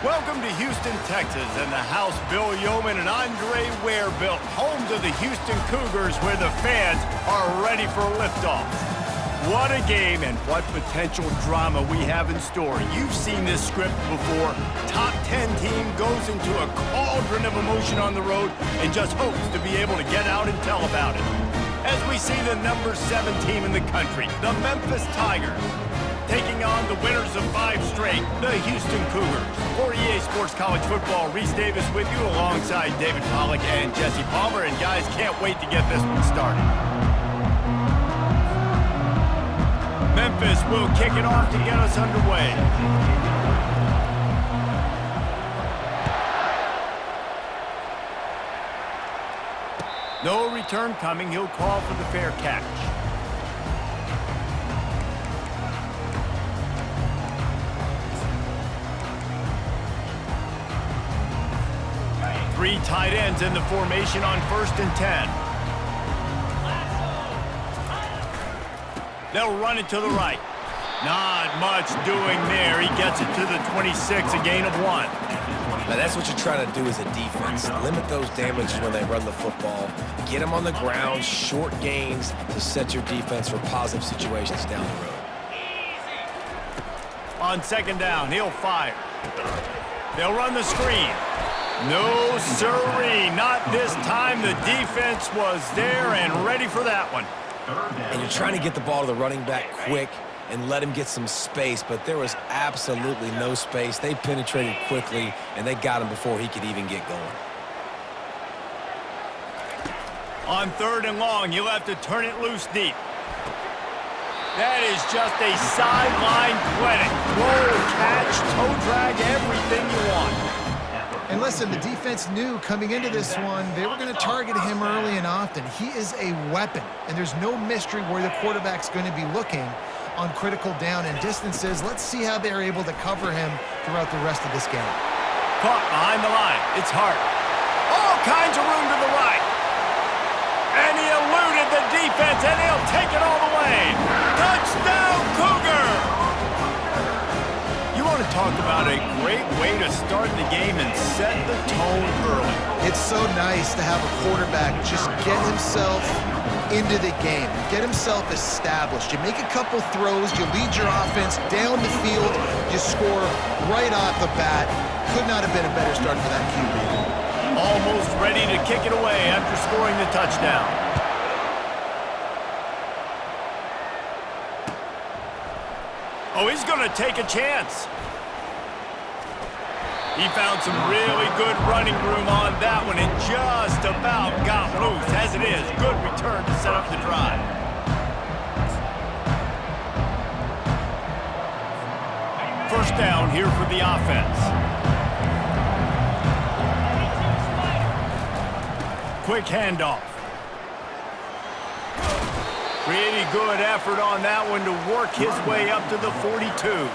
Welcome to Houston, Texas, and the house Bill Yeoman and Andre Ware built, home to the Houston Cougars, where the fans are ready for liftoff. What a game and what potential drama we have in store. You've seen this script before. Top 10 team goes into a cauldron of emotion on the road and just hopes to be able to get out and tell about it. As we see the number 7 team in the country, the Memphis Tigers, taking on the winners of 5 straight, the Houston Cougars. For EA Sports College Football, Reese Davis with you alongside David Pollack and Jesse Palmer. And guys, can't wait to get this one started. Memphis will kick it off to get us underway. No return coming. He'll call for the fair catch. Three tight ends in the formation on 1st and 10. They'll run it to the right. Not much doing there. He gets it to the 26, a gain of 1. Now that's what you're trying to do as a defense. Limit those damages when they run the football. Get them on the ground, short gains to set your defense for positive situations down the road. On 2nd down, he'll fire. They'll run the screen. No sirree, not this time. The defense was there and ready for that one. And you're trying to get the ball to the running back quick and let him get some space, but there was absolutely no space. They penetrated quickly, and they got him before he could even get going. On 3rd and long, you'll have to turn it loose deep. That is just a sideline clinic. Throw, catch, toe drag, everything you want. And listen, the defense knew coming into this one, they were going to target him early and often. He is a weapon, and there's no mystery where the quarterback's going to be looking on critical down and distances. Let's see how they're able to cover him throughout the rest of this game. Caught behind the line. It's Hart. All kinds of room to the right. And he eluded the defense, and he'll take it all the way. Touchdown, Cougar! You want to talk about a great way to start the game and set the tone early. It's so nice to have a quarterback just get himself into the game, get himself established. You make a couple throws, you lead your offense down the field, you score right off the bat. Could not have been a better start for that QB. Almost ready to kick it away after scoring the touchdown. Oh, he's going to take a chance. He found some really good running room on that one and just about got loose. As it is, good return to set up the drive. First down here for the offense. Quick handoff. Pretty good effort on that one to work his way up to the 42.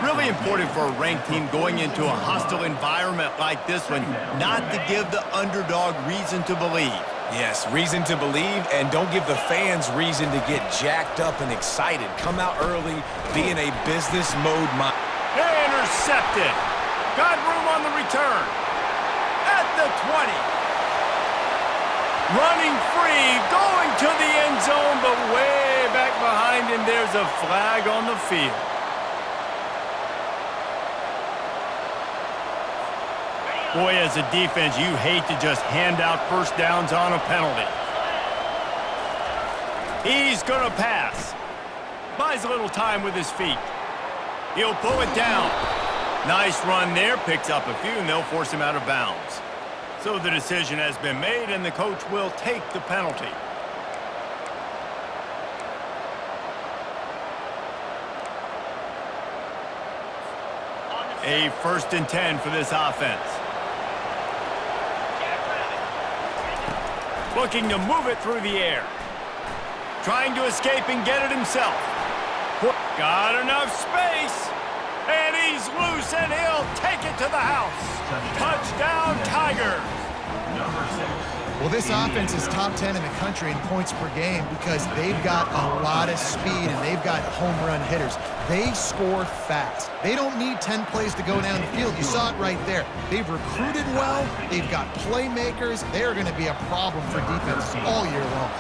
Really important for a ranked team going into a hostile environment like this one, not to give the underdog reason to believe. Yes, reason to believe, and don't give the fans reason to get jacked up and excited. Come out early, be in a business mode. Intercepted. Got room on the return. At the 20. Running free, going to the end zone, but way back behind him, there's a flag on the field. Boy, as a defense, you hate to just hand out first downs on a penalty. He's going to pass. Buys a little time with his feet. He'll pull it down. Nice run there, picks up a few, and they'll force him out of bounds. So the decision has been made, and the coach will take the penalty. A 1st and 10 for this offense. Looking to move it through the air. Trying to escape and get it himself. Got enough space. And he's loose, and he'll take it to the house. Touchdown, Tigers. Well, this offense is top 10 in the country in points per game because they've got a lot of speed and they've got home run hitters. they score fast. They don't need 10 plays to go down the field. You saw it right there. They've recruited well. They've got playmakers. They're going to be a problem for defenses all year long.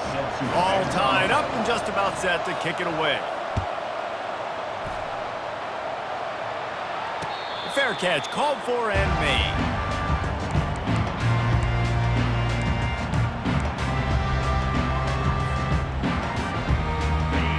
All tied up and just about set to kick it away. Fair catch called for and made.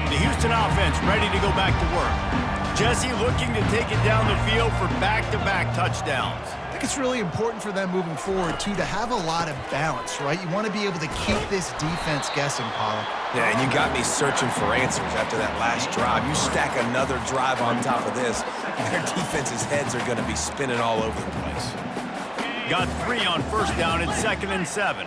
The Houston offense ready to go back to work. Jesse looking to take it down the field for back-to-back touchdowns. I think it's really important for them moving forward, too, to have a lot of balance, right? You want to be able to keep this defense guessing, Pollack. Yeah, and you got me searching for answers after that last drive. You stack another drive on top of this, their defense's heads are going to be spinning all over the place. Got 3 on first down at 2nd and 7.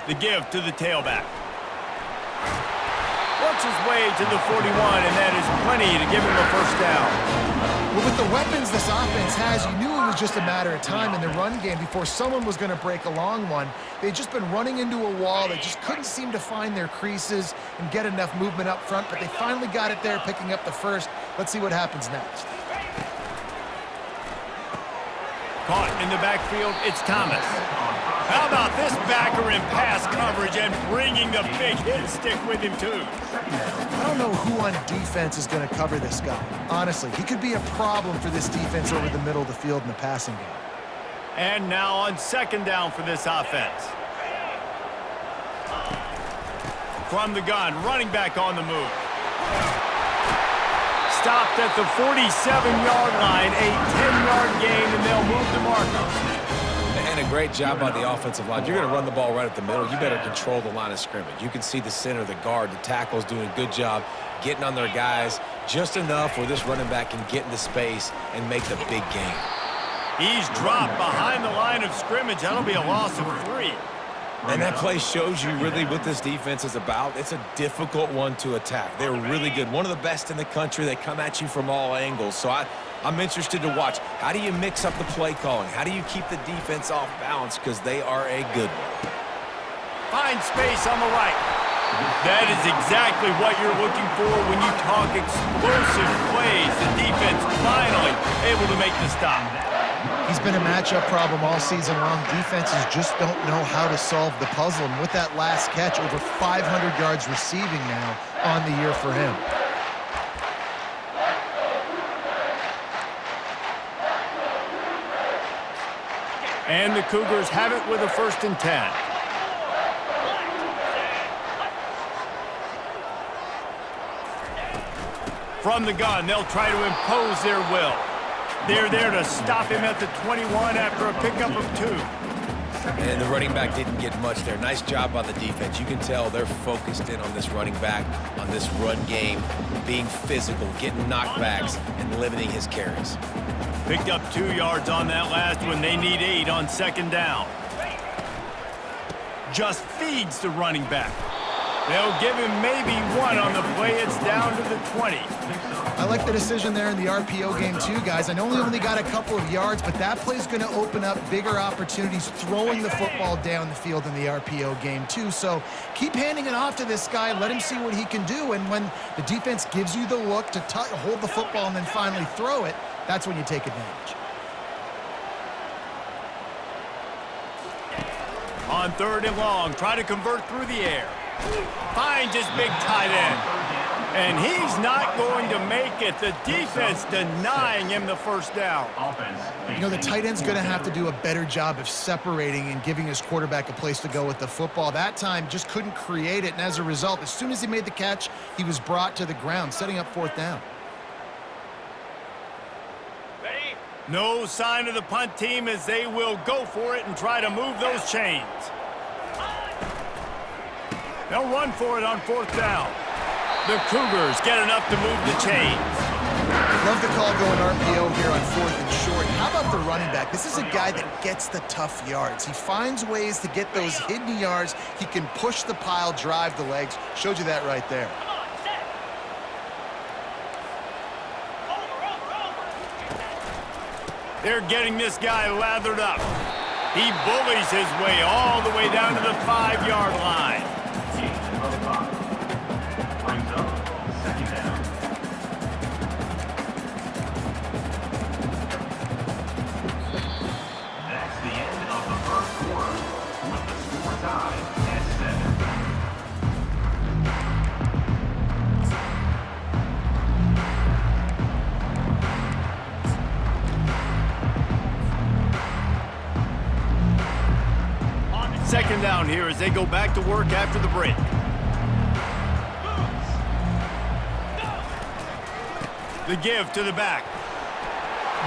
The give to the tailback. Works his way to the 41, and that is plenty to give him a first down. Well, with the weapons this offense has, you knew it was just a matter of time in the run game before someone was going to break a long one. They'd just been running into a wall. They just couldn't seem to find their creases and get enough movement up front, but they finally got it there, picking up the first. Let's see what happens next. Caught in the backfield, it's Thomas. How about this backer in pass coverage and bringing the big hit stick with him, too? I don't know who on defense is going to cover this guy. Honestly, he could be a problem for this defense over the middle of the field in the passing game. And now on 2nd down for this offense. From the gun, running back on the move. Stopped at the 47-yard line, a 10-yard gain, and they'll move the markers. And a great job by the offensive line. You're going to run the ball right at the middle. You better control the line of scrimmage. You can see the center, the guard, the tackles doing a good job getting on their guys just enough where this running back can get into space and make the big game. He's dropped behind the line of scrimmage. That'll be a loss of 3. And that play shows you really what this defense is about. It's a difficult one to attack. They're really good. One of the best in the country. They come at you from all angles. So I'm interested to watch. How do you mix up the play calling? How do you keep the defense off balance? Because they are a good one. Find space on the right. That is exactly what you're looking for when you talk explosive plays. The defense finally able to make the stop. He's been a matchup problem all season long. Defenses just don't know how to solve the puzzle. And with that last catch, over 500 yards receiving now on the year for him. And the Cougars have it with a 1st and 10. From the gun, they'll try to impose their will. They're there to stop him at the 21 after a pickup of 2. And the running back didn't get much there. Nice job by the defense. You can tell they're focused in on this running back, on this run game, being physical, getting knockbacks, and limiting his carries. Picked up 2 yards on that last one. They need 8 on 2nd down. Just feeds the running back. They'll give him maybe 1 on the play. It's down to the 20. I like the decision there in the RPO game too, guys. I know he only got a couple of yards, but that play's going to open up bigger opportunities throwing the football down the field in the RPO game too. So keep handing it off to this guy. Let him see what he can do. And when the defense gives you the look to hold the football and then finally throw it, that's when you take advantage. On 3rd and long, try to convert through the air. Finds his big tight end. And he's not going to make it. The defense denying him the 1st down. You know, the tight end's going to have to do a better job of separating and giving his quarterback a place to go with the football. That time just couldn't create it, and as a result, as soon as he made the catch, he was brought to the ground, setting up 4th down. No sign of the punt team as they will go for it and try to move those chains. They'll run for it on 4th down. The Cougars get enough to move the chains. Love the call going RPO here on 4th and short. How about the running back? This is a guy that gets the tough yards. He finds ways to get those hidden yards. He can push the pile, drive the legs. Showed you that right there. They're getting this guy lathered up. He bullies his way all the way down to the 5-yard line. Brings up second down. That's the end of the first quarter with the score tied at 7. Second down here as they go back to work after the break. The give to the back.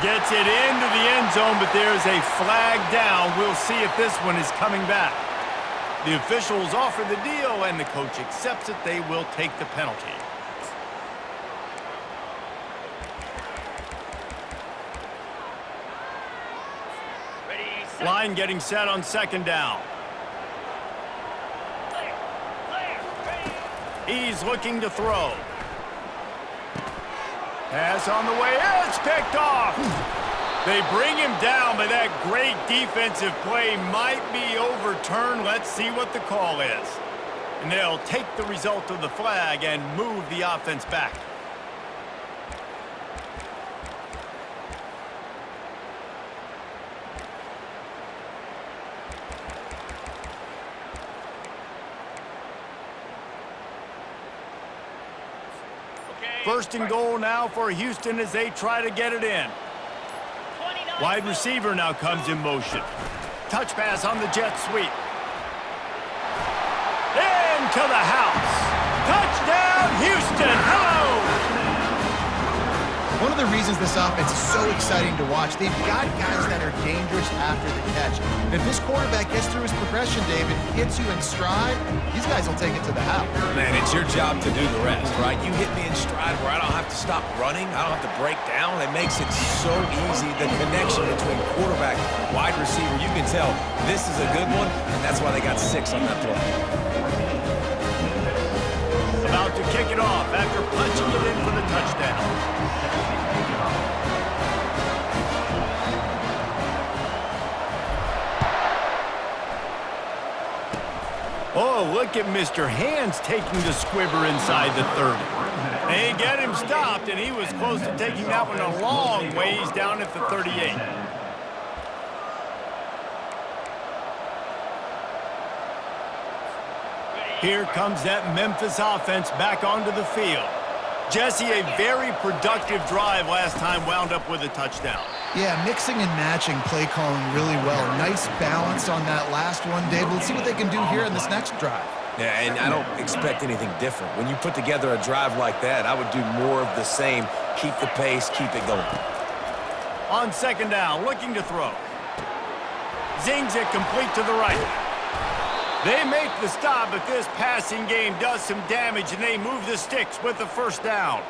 Gets it into the end zone, but there's a flag down. We'll see if this one is coming back. The officials offer the deal, and the coach accepts it. They will take the penalty. Line getting set on second down. He's looking to throw. Pass on the way. It's picked off. They bring him down, but that great defensive play might be overturned. Let's see what the call is. And they'll take the result of the flag and move the offense back. First and goal now for Houston as they try to get it in. Wide receiver now comes in motion. Touch pass on the jet sweep. Into the house. Touchdown, Houston. Hello. One of the reasons this offense is so exciting to watch, they've got guys that are dangerous after the catch. And if this quarterback gets through his progression, David, hits you in stride, these guys will take it to the house. Man, it's your job to do the rest, right? You hit me in stride where I don't have to stop running. I don't have to break down. It makes it so easy. The connection between quarterback, wide receiver, you can tell this is a good one, and that's why they got 6 on that play. About to kick it off after punching it in for the touchdown. Oh, look at Mr. Hands taking the squibber inside the 30. They get him stopped, and he was close to taking that one a long ways down at the 38. Here comes that Memphis offense back onto the field. Jesse, a very productive drive last time, wound up with a touchdown. Yeah, mixing and matching play calling really well. Nice balance on that last one, Dave. Let's see what they can do here in this next drive. Yeah, and I don't expect anything different. When you put together a drive like that, I would do more of the same. Keep the pace, keep it going. On second down, looking to throw. Zings it complete to the right. They make the stop, but this passing game does some damage, and they move the sticks with the first down.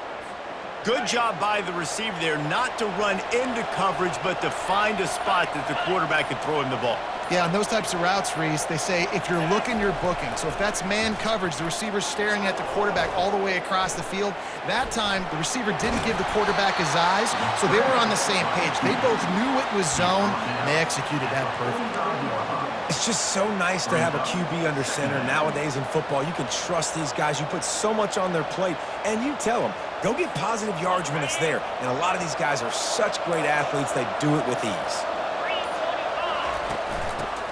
Good job by the receiver there not to run into coverage, but to find a spot that the quarterback could throw him the ball. Yeah, on those types of routes, Reese, they say if you're looking, you're booking. So if that's man coverage, the receiver's staring at the quarterback all the way across the field. That time, the receiver didn't give the quarterback his eyes, so they were on the same page. They both knew it was zone, and they executed that perfectly. It's just so nice to have a QB under center. Nowadays in football, you can trust these guys. You put so much on their plate, and you tell them, go get positive yards when it's there. And a lot of these guys are such great athletes, they do it with ease.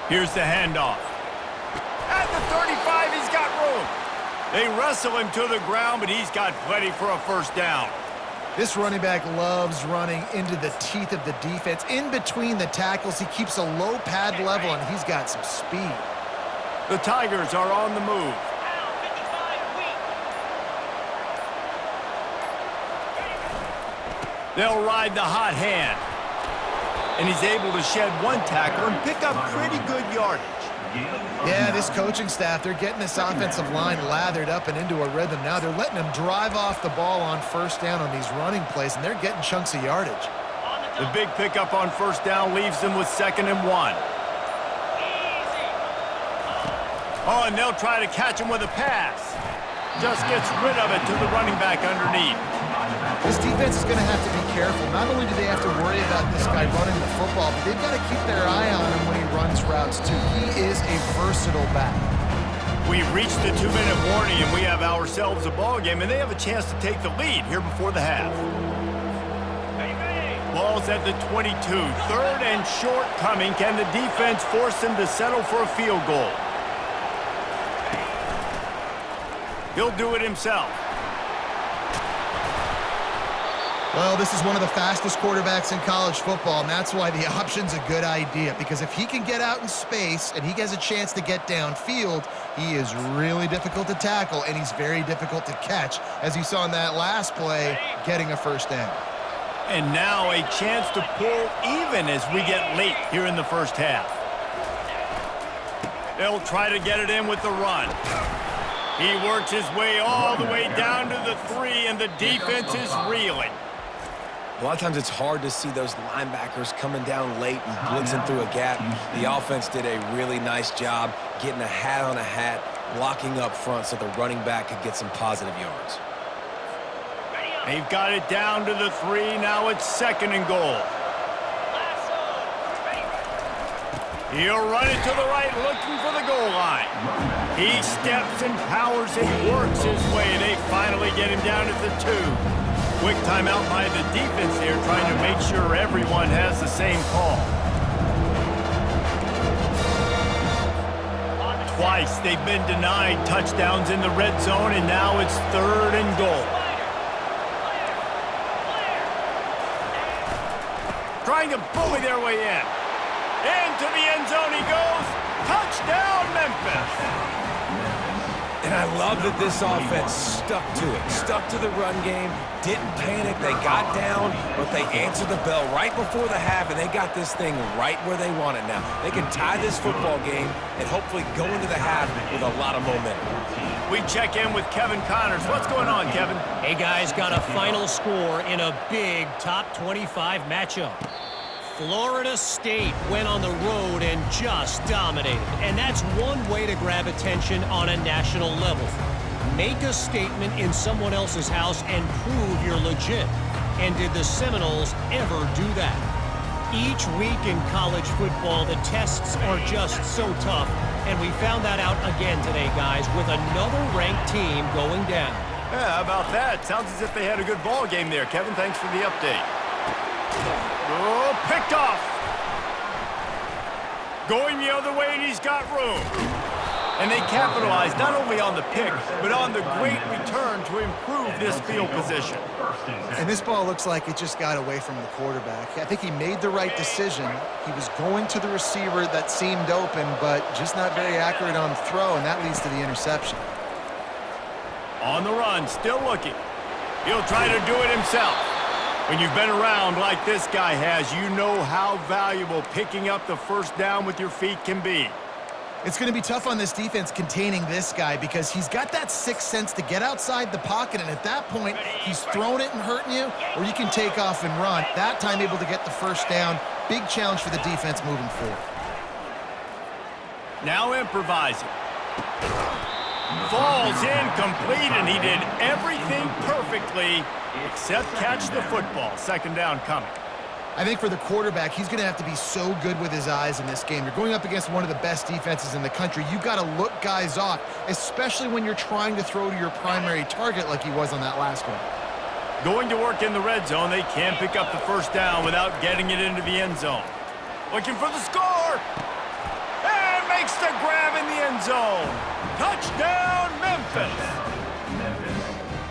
Here's the handoff. At the 35, he's got room. They wrestle him to the ground, but he's got plenty for a first down. This running back loves running into the teeth of the defense. In between the tackles, he keeps a low pad level, and he's got some speed. The Tigers are on the move. They'll ride the hot hand. And he's able to shed one tackle and pick up pretty good yardage. Yeah, this coaching staff, they're getting this offensive line lathered up and into a rhythm now. They're letting them drive off the ball on first down on these running plays, and they're getting chunks of yardage. The big pickup on first down leaves them with 2nd and 1. Oh, and they'll try to catch him with a pass. Just gets rid of it to the running back underneath. This defense is going to have to be careful. Not only do they have to worry about this guy running the football, but they've got to keep their eye on him when he runs routes too. He is a versatile back. We've reached the 2-minute warning, and we have ourselves a ball game, and they have a chance to take the lead here before the half. Ball's at the 22. 3rd and short coming. Can the defense force him to settle for a field goal? He'll do it himself. Well, this is one of the fastest quarterbacks in college football, and that's why the option's a good idea, because if he can get out in space and he has a chance to get downfield, he is really difficult to tackle, and he's very difficult to catch, as you saw in that last play, getting a first down. And now a chance to pull even as we get late here in the first half. They'll try to get it in with the run. He works his way all the way down to the 3, and the defense is reeling. A lot of times it's hard to see those linebackers coming down late and blitzing through a gap. The offense did a really nice job getting a hat on a hat, blocking up front so the running back could get some positive yards. They've got it down to the 3. Now it's 2nd and goal. He'll run it to the right, looking for the goal line. He steps and powers and works his way. They finally get him down at the 2. Quick timeout by the defense here, trying to make sure everyone has the same call. Twice they've been denied touchdowns in the red zone, and now it's 3rd and goal. Trying to bully their way in. Into the end zone he goes. Touchdown, Memphis. And I love that this offense stuck to it, stuck to the run game, didn't panic. They got down, but they answered the bell right before the half, and they got this thing right where they want it now. They can tie this football game and hopefully go into the half with a lot of momentum. We check in with Kevin Connors. What's going on, Kevin? Hey, guys, got a final score in a big top 25 matchup. Florida State went on the road and just dominated. And that's one way to grab attention on a national level. Make a statement in someone else's house and prove you're legit. And did the Seminoles ever do that? Each week in college football, the tests are just so tough. And we found that out again today, guys, with another ranked team going down. Yeah, how about that? Sounds as if they had a good ball game there. Kevin, thanks for the update. Oh, picked off. Going the other way, and he's got room. And they capitalized not only on the pick, but on the great return to improve this field position. And this ball looks like it just got away from the quarterback. I think he made the right decision. He was going to the receiver that seemed open, but just not very accurate on the throw, and that leads to the interception. On the run, still looking. He'll try to do it himself. When you've been around like this guy has, you know how valuable picking up the first down with your feet can be. It's going to be tough on this defense containing this guy because he's got that sixth sense to get outside the pocket, and at that point, he's throwing it and hurting you, or you can take off and run. That time able to get the first down. Big challenge for the defense moving forward. Now improvising. Falls incomplete, and he did everything perfectly except catch the football. Second down coming. I think for the quarterback, he's going to have to be so good with his eyes in this game. You're going up against one of the best defenses in the country. You've got to look guys off, especially when you're trying to throw to your primary target like he was on that last one. Going to work in the red zone. They can pick up the first down without getting it into the end zone. Looking for the score. And makes the grab in the end zone. Touchdown, Memphis.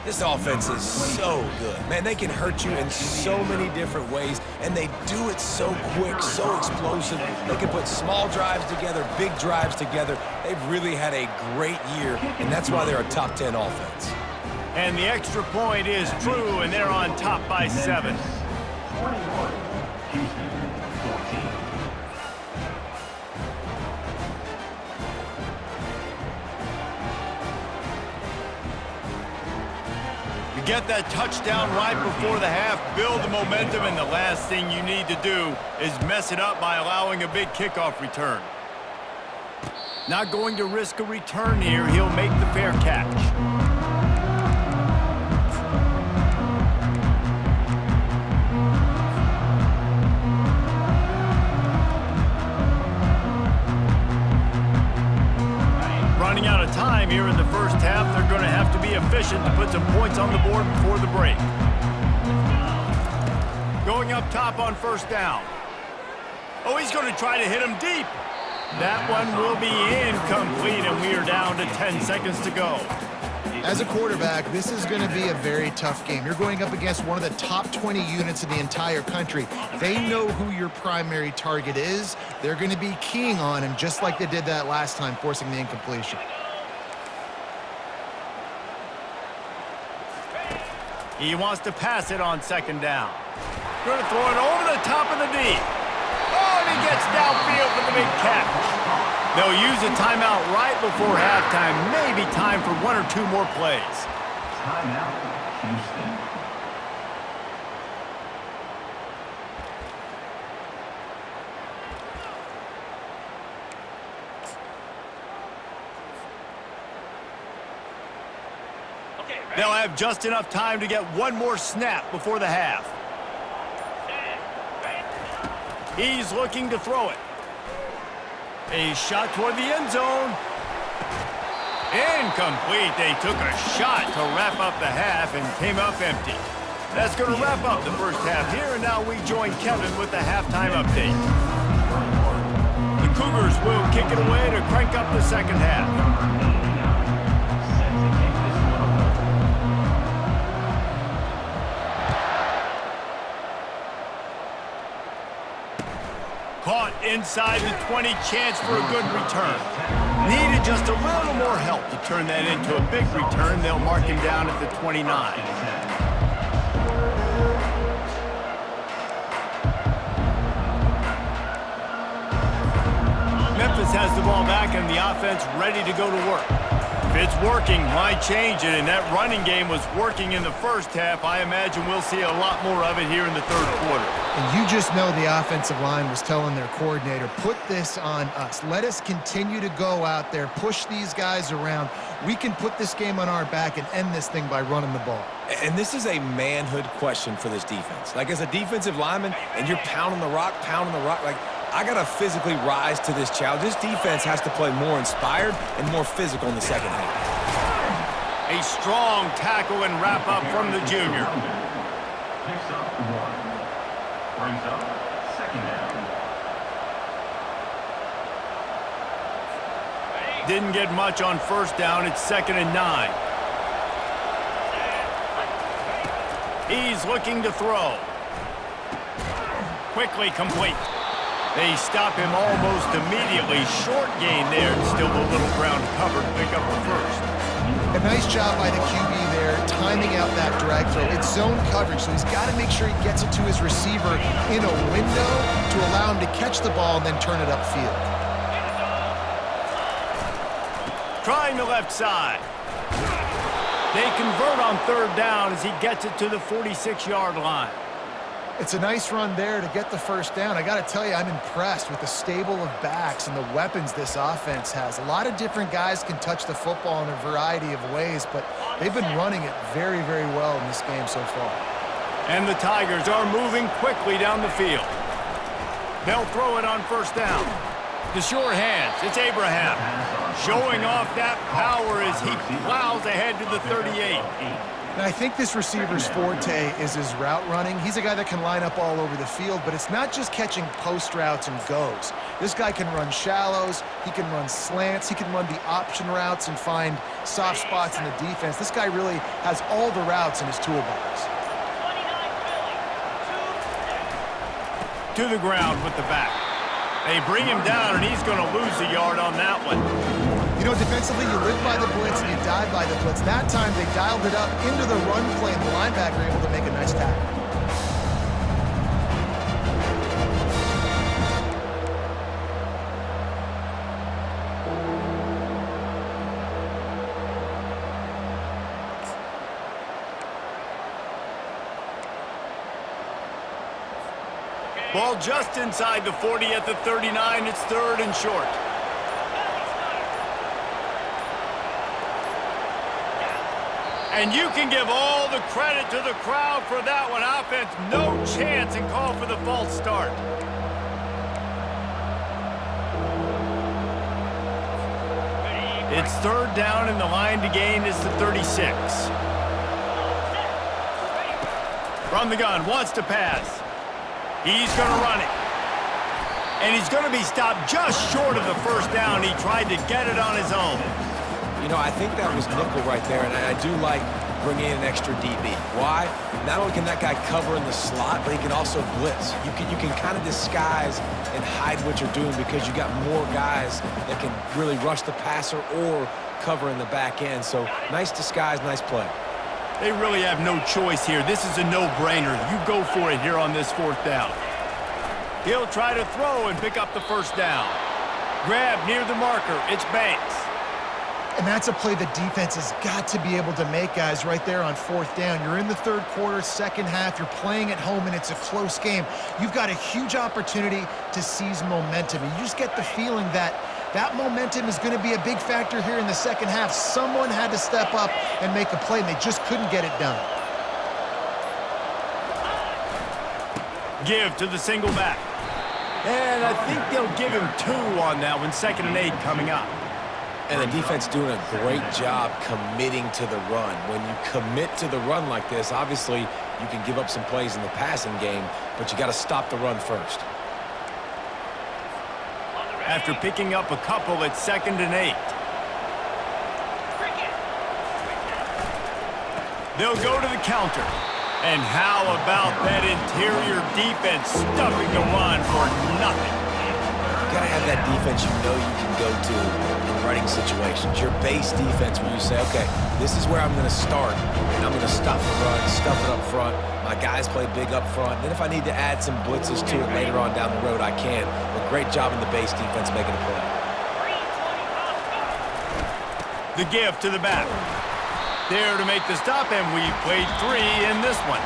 This offense is so good. Man, they can hurt you in so many different ways, and they do it so quick, so explosive. They can put small drives together, big drives together. They've really had a great year, and that's why they're a top 10 offense. And the extra point is true, and they're on top by 7. 21, Houston, 14. Get that touchdown right before the half, build the momentum, and the last thing you need to do is mess it up by allowing a big kickoff return. Not going to risk a return here. He'll make the fair catch. time here in the first half. They're going to have to be efficient to put some points on the board before the break. Going up top on first down. Oh, he's going to try to hit him deep. That one will be incomplete, and we are down to 10 seconds to go. As a quarterback, this is going to be a very tough game. You're going up against one of the top 20 units in the entire country. They know who your primary target is. They're going to be keying on him just like they did that last time, forcing the incompletion. He wants to pass it on second down. Going to throw it over the top of the knee. Oh, and he gets downfield for the big catch. They'll use a timeout right before halftime. Maybe time for one or two more plays. Timeout, Houston. They'll have just enough time to get one more snap before the half. He's looking to throw it. A shot toward the end zone. Incomplete. They took a shot to wrap up the half and came up empty. That's going to wrap up the first half here, and now we join Kevin with the halftime update. The Cougars will kick it away to crank up the second half. Caught inside the 20, chance for a good return. Needed just a little more help to turn that into a big return. They'll mark him down at the 29. Memphis has the ball back and the offense ready to go to work. If it's working, why change it? And that running game was working in the first half. I imagine we'll see a lot more of it here in the third quarter. And you just know the offensive line was telling their coordinator, put this on us. Let us continue to go out there, push these guys around. We can put this game on our back and end this thing by running the ball. And this is a manhood question for this defense. Like, as a defensive lineman, and you're pounding the rock, like, I got to physically rise to this challenge. This defense has to play more inspired and more physical in the second half. A strong tackle and wrap up from the junior. Picks up one. Brings up second down. Didn't get much on first down. It's 2nd and 9. He's looking to throw. Quickly complete. They stop him almost immediately. Short gain there, and still a little ground covered to pick up the first. A nice job by the QB there, timing out that drag throw. It's zone coverage, so he's got to make sure he gets it to his receiver in a window to allow him to catch the ball and then turn it upfield. Trying the left side. They convert on third down as he gets it to the 46-yard line. It's a nice run there to get the first down. I got to tell you, I'm impressed with the stable of backs and the weapons this offense has. A lot of different guys can touch the football in a variety of ways, but they've been running it very, very well in this game so far. And the Tigers are moving quickly down the field. They'll throw it on first down. The sure hands, it's Abraham. Showing off that power as he plows ahead to the 38. And I think this receiver's forte is his route running. He's a guy that can line up all over the field, but it's not just catching post routes and goes. This guy can run shallows, he can run slants, he can run the option routes and find soft spots in the defense. This guy really has all the routes in his toolbox. To the ground with the back. They bring him down, and he's going to lose a yard on that one. You know, defensively, you live by the blitz and you die by the blitz. That time, they dialed it up into the run play, and the linebacker able to make a nice tackle. Ball just inside the 40 at the 39. It's 3rd and short. And you can give all the credit to the crowd for that one. Offense, no chance, and call for the false start. It's third down, and the line to gain is the 36. From the gun, wants to pass. He's going to run it. And he's going to be stopped just short of the first down. He tried to get it on his own. You know, I think that was nickel right there, and I do like bringing in an extra DB. Why? Not only can that guy cover in the slot, but he can also blitz. You can kind of disguise and hide what you're doing because you got more guys that can really rush the passer or cover in the back end. So nice disguise, nice play. They really have no choice here. This is a no-brainer. You go for it here on this fourth down. He'll try to throw and pick up the first down. Grab near the marker. It's Banks. And that's a play the defense has got to be able to make, guys, right there on fourth down. You're in the third quarter, second half. You're playing at home, and it's a close game. You've got a huge opportunity to seize momentum. And you just get the feeling that that momentum is going to be a big factor here in the second half. Someone had to step up and make a play, and they just couldn't get it done. Give to the single back. And I think they'll give him 2 on that one. 2nd and 8 coming up. And the defense doing a great job committing to the run. When you commit to the run like this, obviously you can give up some plays in the passing game, but you got to stop the run first. After picking up a couple, it's 2nd and 8. They'll go to the counter. And how about that interior defense stuffing the run for nothing? You got to have that defense you know you can go to in running situations. Your base defense where you say, okay, this is where I'm going to start, and I'm going to stop the run, stuff it up front. My guys play big up front. Then if I need to add some blitzes to it later on down the road, I can. But great job in the base defense making a play. The give to the back. There to make the stop, and we've played 3 in this one.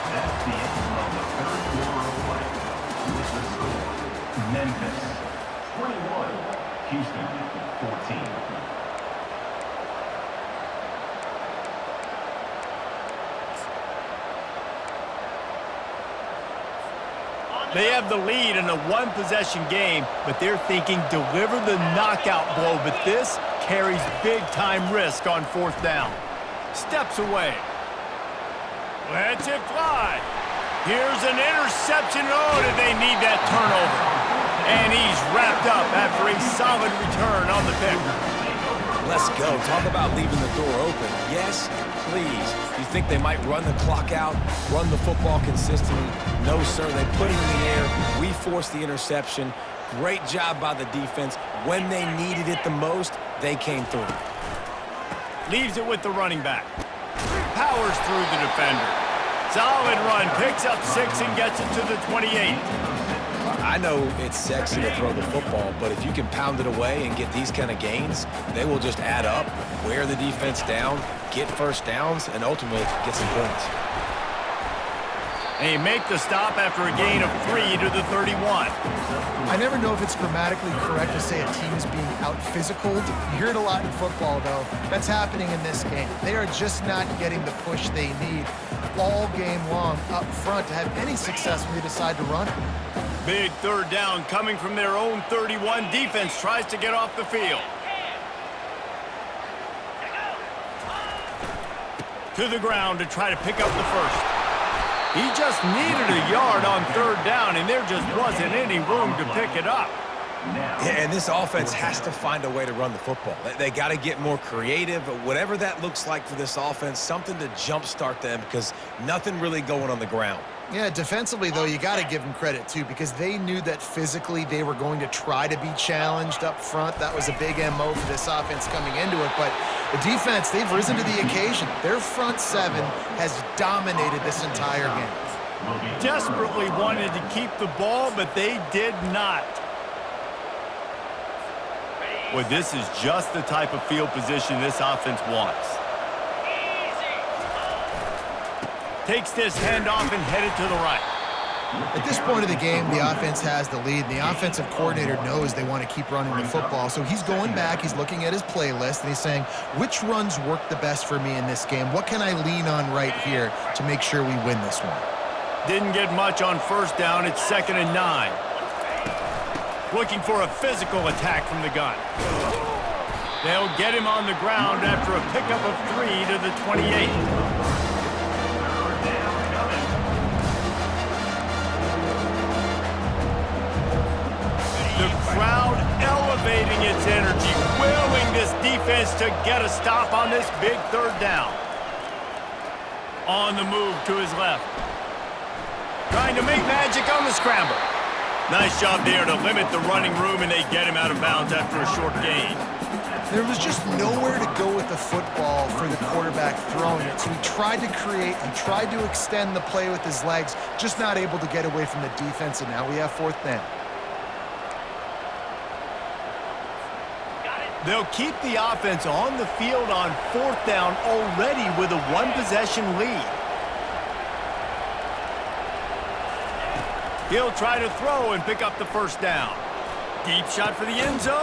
That's the end of the third quarter of play. With the score, Memphis 21, Houston 14. They have the lead in a one-possession game, but they're thinking deliver the knockout blow, but this carries big-time risk on fourth down. Steps away. Lets it fly. Here's an interception. Oh, did they need that turnover? And he's wrapped up after a solid return on the pick. Let's go. Talk about leaving the door open. Yes, please. You think they might run the clock out, run the football consistently? No, sir. They put it in the air. We forced the interception. Great job by the defense. When they needed it the most, they came through. Leaves it with the running back. Powers through the defender. Solid run. Picks up 6 and gets it to the 28. I know it's sexy to throw the football, but if you can pound it away and get these kind of gains, they will just add up, wear the defense down, get first downs, and ultimately get some points. And he make the stop after a gain of 3 to the 31. I never know if it's grammatically correct to say a team is being out-physicaled. You hear it a lot in football, though. That's happening in this game. They are just not getting the push they need all game long up front to have any success when they decide to run it. Big third down coming from their own 31. Defense tries to get off the field. To the ground to try to pick up the first. He just needed a yard on third down, and there just wasn't any room to pick it up. Yeah, and this offense has to find a way to run the football. They got to get more creative, but whatever that looks like for this offense, something to jumpstart them because nothing really going on the ground. Yeah, defensively, though, you got to give them credit, too, because they knew that physically they were going to try to be challenged up front. That was a big MO for this offense coming into it. But the defense, they've risen to the occasion. Their front 7 has dominated this entire game. Desperately wanted to keep the ball, but they did not. Well, this is just the type of field position this offense wants. Takes this handoff and headed to the right. At this point of the game, the offense has the lead. The offensive coordinator knows they want to keep running the football. So he's going back, he's looking at his playlist, and he's saying, which runs work the best for me in this game? What can I lean on right here to make sure we win this one? Didn't get much on first down. It's 2nd and 9. Looking for a physical attack from the gun. They'll get him on the ground after a pickup of 3 to the 28. The crowd elevating its energy, willing this defense to get a stop on this big third down. On the move to his left. Trying to make magic on the scramble. Nice job there to limit the running room, and they get him out of bounds after a short gain. There was just nowhere to go with the football for the quarterback throwing it. So he tried to create, he tried to extend the play with his legs, just not able to get away from the defense, and now we have 4th down. They'll keep the offense on the field on 4th down already with a 1-possession lead. He'll try to throw and pick up the 1st down. Deep shot for the end zone.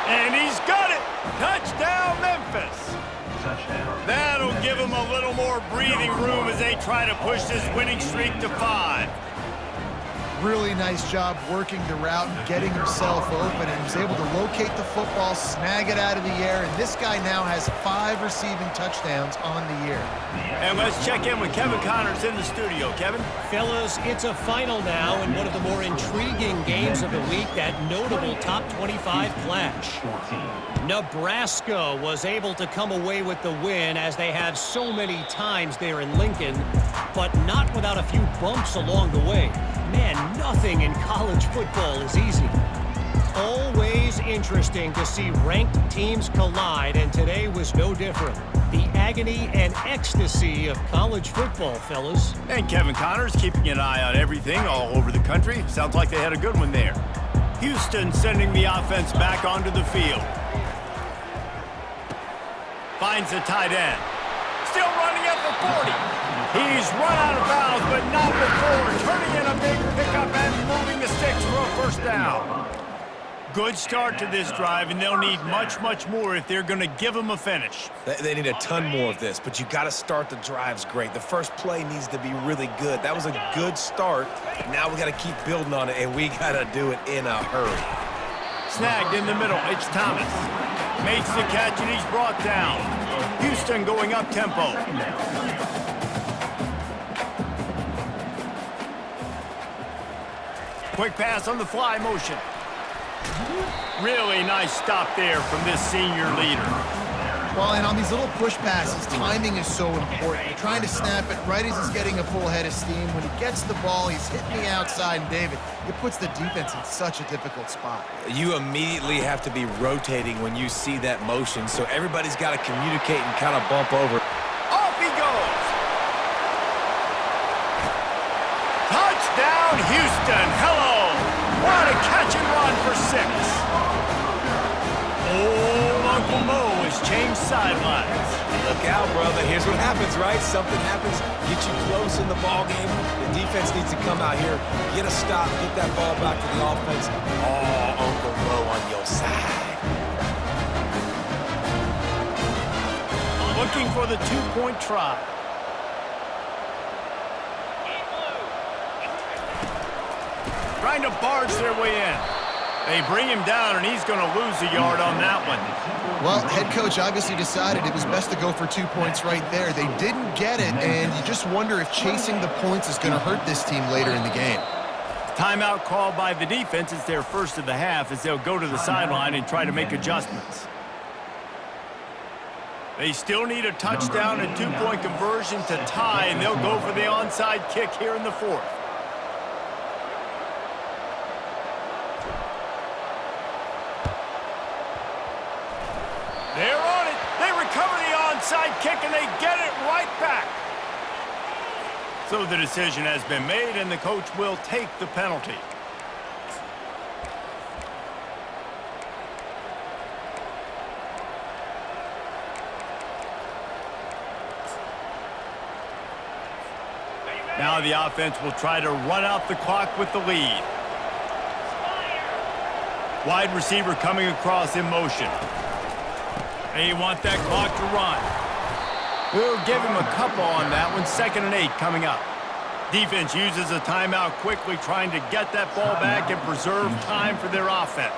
And he's got it! Touchdown, Memphis! Touchdown. That'll give him a little more breathing room as they try to push this winning streak to 5. Really nice job working the route and getting himself open, and he was able to locate the football, snag it out of the air, and this guy now has 5 receiving touchdowns on the year. And let's check in with Kevin Connors in the studio. Kevin? Fellas, it's a final now in one of the more intriguing games of the week, that notable top 25 clash. 14. Nebraska was able to come away with the win, as they have so many times there in Lincoln, but not without a few bumps along the way. Man, nothing in college football is easy. Always interesting to see ranked teams collide, and today was no different. The agony and ecstasy of college football, fellas. And Kevin Connors keeping an eye on everything all over the country. Sounds like they had a good one there. Houston sending the offense back onto the field. Finds the tight end. Still running at the 40. He's run out of bounds, but not before turning in a big pickup and moving the sticks for a 1st down. Good start to this drive, and they'll need much, much more if they're going to give them a finish. They need a ton more of this, but you got to start the drives great. The first play needs to be really good. That was a good start. Now we got to keep building on it, and we got to do it in a hurry. Snagged in the middle. It's Thomas. Makes the catch, and he's brought down. Houston going up tempo. Quick pass on the fly motion. Really nice stop there from this senior leader. Well, and on these little push passes, timing is so important. You're trying to snap it right as he's getting a full head of steam. When he gets the ball, he's hitting the outside, and David, it puts the defense in such a difficult spot. You immediately have to be rotating when you see that motion, so everybody's got to communicate and kind of bump over. Off he goes. Touchdown, Houston. Hello. What a catch and run for 6. Old Uncle Mo has changed sidelines. Look out, brother. Here's what happens, right? Something happens, get you close in the ball game. The defense needs to come out here, get a stop, get that ball back to the offense. Oh, Uncle Mo on your side. Looking for the 2-point try. Trying to barge their way in. They bring him down, and he's going to lose a yard on that one. Well, head coach obviously decided it was best to go for 2 points right there. They didn't get it, and you just wonder if chasing the points is going to hurt this team later in the game. Timeout called by the defense. It's their first of the half as they'll go to the sideline and try to make adjustments. They still need a touchdown and 2-point conversion to tie, and they'll go for the onside kick here in the 4th. They're on it. They recover the onside kick, and they get it right back. So the decision has been made, and the coach will take the penalty. Now the offense will try to run out the clock with the lead. Wide receiver coming across in motion. They want that clock to run. We'll give him a couple on that one. 2nd and 8 coming up. Defense uses a timeout quickly, trying to get that ball back and preserve time for their offense.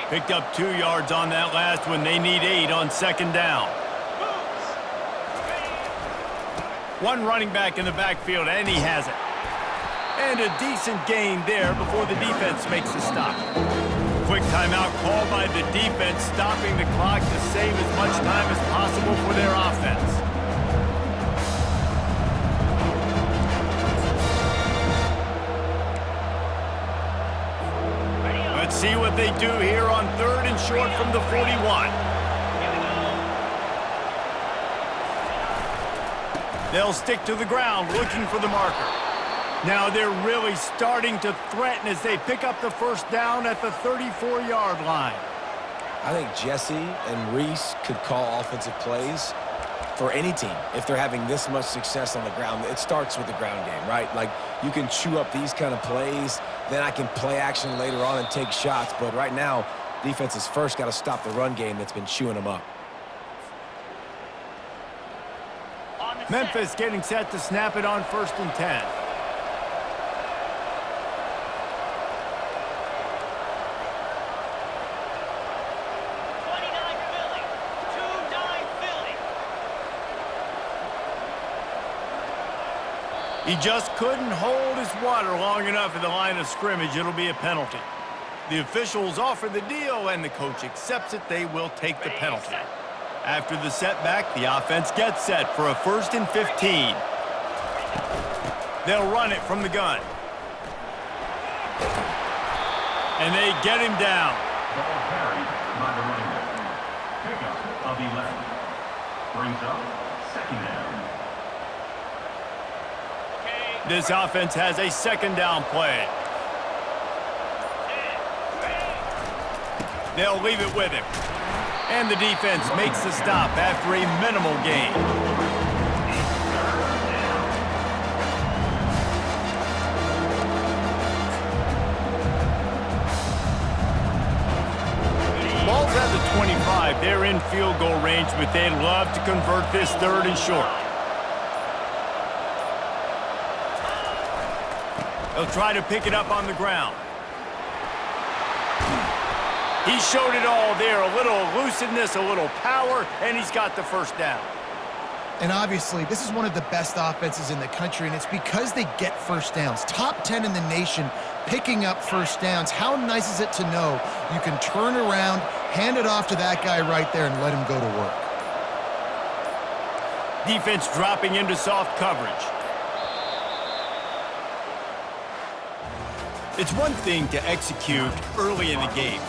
Picked up 2 yards on that last one. They need 8 on second down. One running back in the backfield, and he has it. And a decent gain there before the defense makes the stop. Quick timeout called by the defense, stopping the clock to save as much time as possible for their offense. Let's see what they do here on 3rd and short from the 41. They'll stick to the ground looking for the marker. Now they're really starting to threaten as they pick up the first down at the 34-yard line. I think Jesse and Reese could call offensive plays for any team if they're having this much success on the ground. It starts with the ground game, right? Like, you can chew up these kind of plays, then I can play action later on and take shots. But right now, defense has first got to stop the run game that's been chewing them up. Memphis getting set to snap it on 1st and 10. He just couldn't hold his water long enough in the line of scrimmage. It'll be a penalty. The officials offer the deal, and the coach accepts it. They will take the penalty. After the setback, the offense gets set for a 1st and 15. They'll run it from the gun. And they get him down. Ball carried by the running back. Pickup of 11. Brings up 2nd down. This offense has a 2nd down play. They'll leave it with him. And the defense makes the stop after a minimal gain. Ball's at the 25. They're in field goal range, but they'd love to convert this 3rd and short. They'll try to pick it up on the ground. He showed it all there. A little elusiveness, a little power, and he's got the first down. And obviously, this is one of the best offenses in the country, and it's because they get first downs. Top 10 in the nation picking up first downs. How nice is it to know you can turn around, hand it off to that guy right there, and let him go to work? Defense dropping into soft coverage. It's one thing to execute early in the game.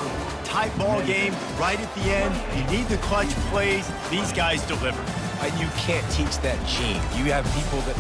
Tight ball game, right at the end, you need the clutch plays. These guys deliver. You can't teach that gene. You have people that